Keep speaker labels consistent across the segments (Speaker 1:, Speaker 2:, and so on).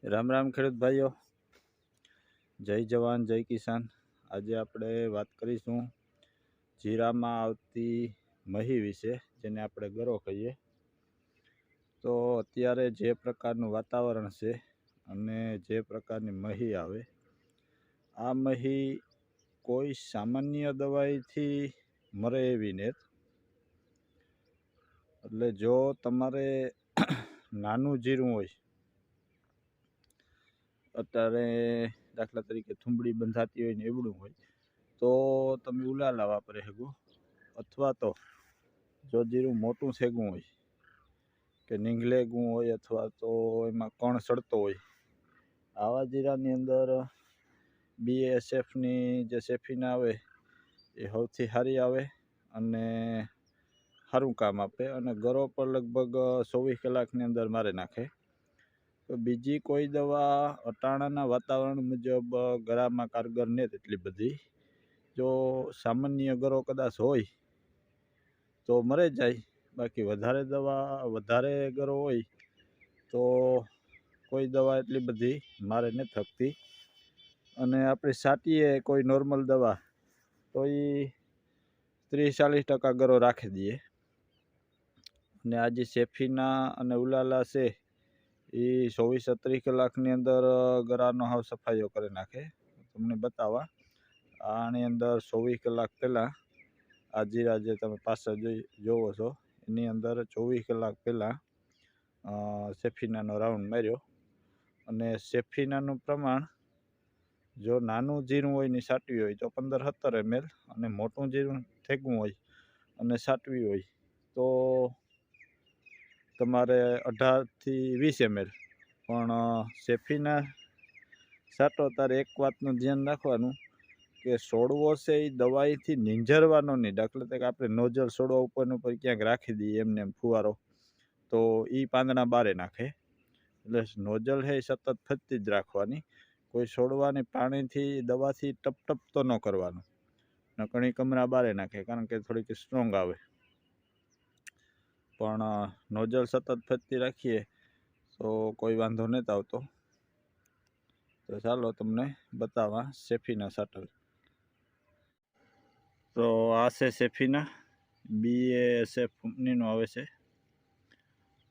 Speaker 1: રામ રામ ખેડૂત ભાઈઓ, જય જવાન જય કિસાન। આજે આપણે વાત કરીશું જીરામાં આવતી મહી વિશે, જેને આપણે ગરો કહીએ। તો અત્યારે જે પ્રકારનું વાતાવરણ છે અને જે પ્રકારની મહી આવે, આ મહી કોઈ સામાન્ય દવાઈથી મરે એવી નથી। એટલે જો તમારે નાનું જીરું હોય, અત્યારે દાખલા તરીકે થૂંબડી બંધાતી હોય ને એવડું હોય, તો તમે ઉલાલા વાપરી શકો। અથવા તો જો જીરું મોટું થેગું હોય કે નીંગલેગું હોય, અથવા તો એમાં કણ સડતો હોય, આવા જીરાની અંદર BASFની જે સેફીના આવે એ સૌથી સારી આવે અને સારું કામ આપે, અને ગરો પર લગભગ 24 કલાકની અંદર મારી નાખે। તો બીજી કોઈ દવા અટાણાના વાતાવરણ મુજબ ગરામાં કારગર નથી એટલી બધી। જો સામાન્ય ગરો કદાચ હોય તો મરે જાય, બાકી વધારે ગરો હોય તો કોઈ દવા એટલી બધી મારે નથી થકતી। અને આપણે છાંટીએ કોઈ નોર્મલ દવા તો એ 30-40% ગરો રાખી દઈએ। અને આ જે સેફીના અને ઉલાલા છે એ 24-36 કલાકની અંદર ગરાનો હાવ સફાઈઓ કરી નાખે। તમને બતાવવા, આની અંદર 24 કલાક પહેલાં આ જીરા જે તમે પાછળ જોવો છો એની અંદર 24 કલાક પહેલાં સેફીનાનો રાઉન્ડ માર્યો। અને સેફીનાનું પ્રમાણ જો નાનું જીરું હોય ને છાંટવી હોય તો 15-17 ml, અને મોટું જીરું થેગું હોય અને છાંટવી હોય તો તમારે 18-20 ml। પણ સેફીના છાંટો ત્યારે એક વાતનું ધ્યાન રાખવાનું કે છોડવો છે એ દવાઈથી નીંજરવાનો નહીં। દાખલા તરીકે આપણે નોઝલ છોડવા ઉપર ક્યાંક રાખી દઈએ એમને એમ ફુવારો, તો એ પાંદડા બારે નાખે। એટલે નોઝલ છે એ સતત ફરતી જ રાખવાની, કોઈ છોડવાની પાણીથી દવાથી ટપ તો ન કરવાનું, નકણી કમરા બારે નાખે, કારણ કે થોડીક સ્ટ્રોંગ આવે। પણ નોઝલ સતત ફરતી રાખીએ તો કોઈ વાંધો નથી આવતો। તો ચાલો તમને બતાવવા સેફીના છાંટલ। તો આ છે સેફીના, BASF કંપનીનું આવે છે,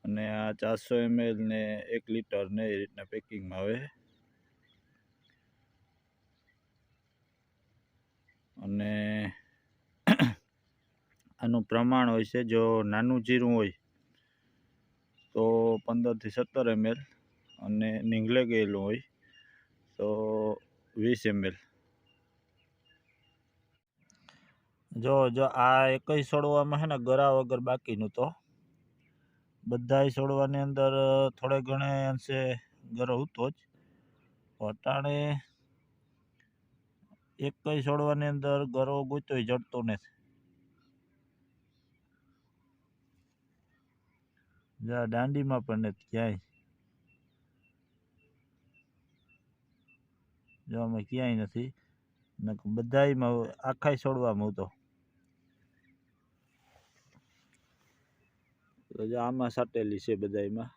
Speaker 1: અને આ 400 ml ને 1 લિટર ને એ રીતના પેકિંગમાં આવે। અને આનું પ્રમાણ હોય છે, જો નાનું જીરું હોય તો 15-17 ml, અને નીંગલે ગયેલું હોય તો 20 ml। જો આ એકય છોડવામાં છે ને ગરા વગર બાકીનું, તો બધાય છોડવાની અંદર થોડે ઘણે અંશે ગરો હતો જ। અટાણે એકય છોડવાની અંદર ગરો ગોતોય જડતો નથી। દાંડીમાં પણ નથી ક્યાંય, જો અમે ક્યાંય નથી, બધાયમાં આખાય છોડવામાં હતો। આમાં છાંટેલી છે બધાયમાં,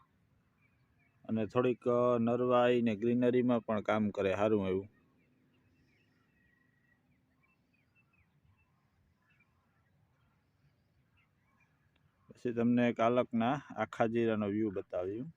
Speaker 1: અને થોડીક નરવાઈ ને ગ્રીનરીમાં પણ કામ કરે સારું એવું। પછી તમને કાલકના આખા જીરાનો વ્યૂ બતાવ્યું।